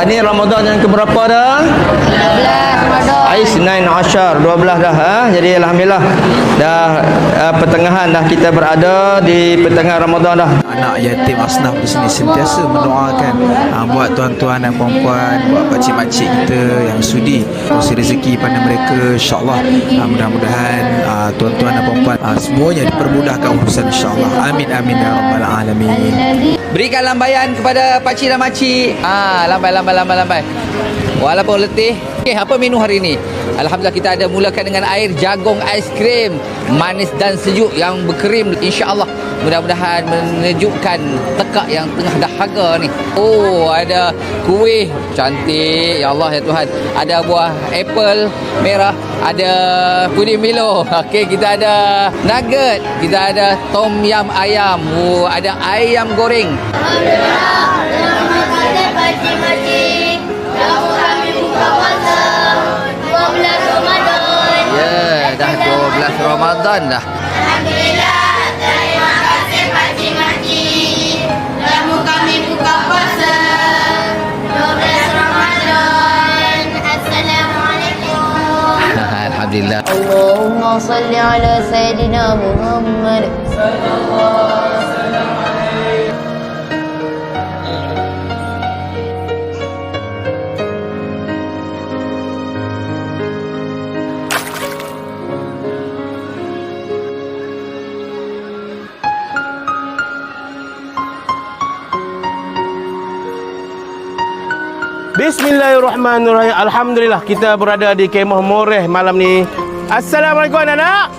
Ini Ramadan yang keberapa dah? 12 Ramadan. Isnain Ashar 12 dah Jadi alhamdulillah dah pertengahan dah kita berada di pertengahan Ramadan dah. Anak yatim asnaf di sini sentiasa mendoakan buat tuan-tuan dan puan-puan, buat pakcik-makcik kita yang sudi kongsi rezeki pada mereka, insya-Allah. Mudah-mudahan tuan-tuan dan puan-puan semuanya dipermudahkan urusan, insya-Allah. Amin amin ya rabbal alamin. Berikan lambaian kepada pakcik dan makcik. Lambai. Walaupun letih. Okey, apa menu hari ini? Alhamdulillah kita ada mulakan dengan air jagung aiskrim manis dan sejuk yang berkrim, insya-Allah. Mudah-mudahan menejukkan tekak yang tengah dahaga ni. Oh, ada kuih cantik, ya Allah ya Tuhan. Ada buah apple merah, ada puding Milo. Okey, kita ada nugget, kita ada tom yam ayam, ada ayam goreng. Alhamdulillah, terima kasih pakcik-makcik. Kamu kami buka puasa 12 Ramadan. Ya, dah 12 Ramadan dah. Alhamdulillah, terima kasih pakcik-makcik. Kamu kami buka puasa 12 Ramadan. Assalamualaikum. Alhamdulillah. Allahumma salli ala Sayyidina Muhammad. Bismillahirrahmanirrahim. Alhamdulillah kita berada di Kemah Moreh malam ni. Assalamualaikum anak-anak.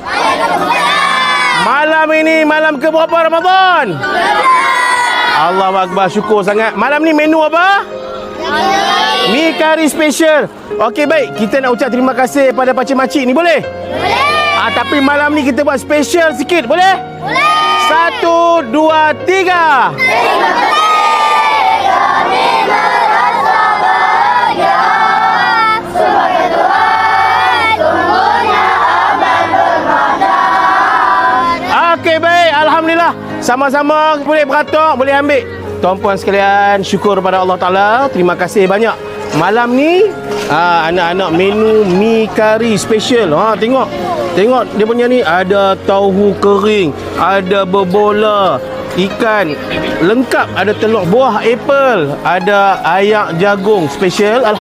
Malam ini malam ke berapa Ramadan? 12. Allahu Akbar, syukur sangat. Malam ni menu apa? Mi kari special. Okey, baik. Kita nak ucap terima kasih pada pakcik-makcik ni, boleh? Boleh. Tapi malam ni kita buat special sikit, boleh? Boleh. 1, 2, 3. Terima kasih. Kami merasa bahagia sebagai Tuhan sungguhnya aman bermadan. Okey, baik. Alhamdulillah. Sama-sama boleh beratok, boleh ambil. Tuan-puan sekalian, syukur kepada Allah Ta'ala. Terima kasih banyak. Malam ni anak-anak menu mi kari special. Tengok dia punya ni ada tauhu kering, ada berbola, ikan lengkap, ada telur buah apple, ada ayak jagung special.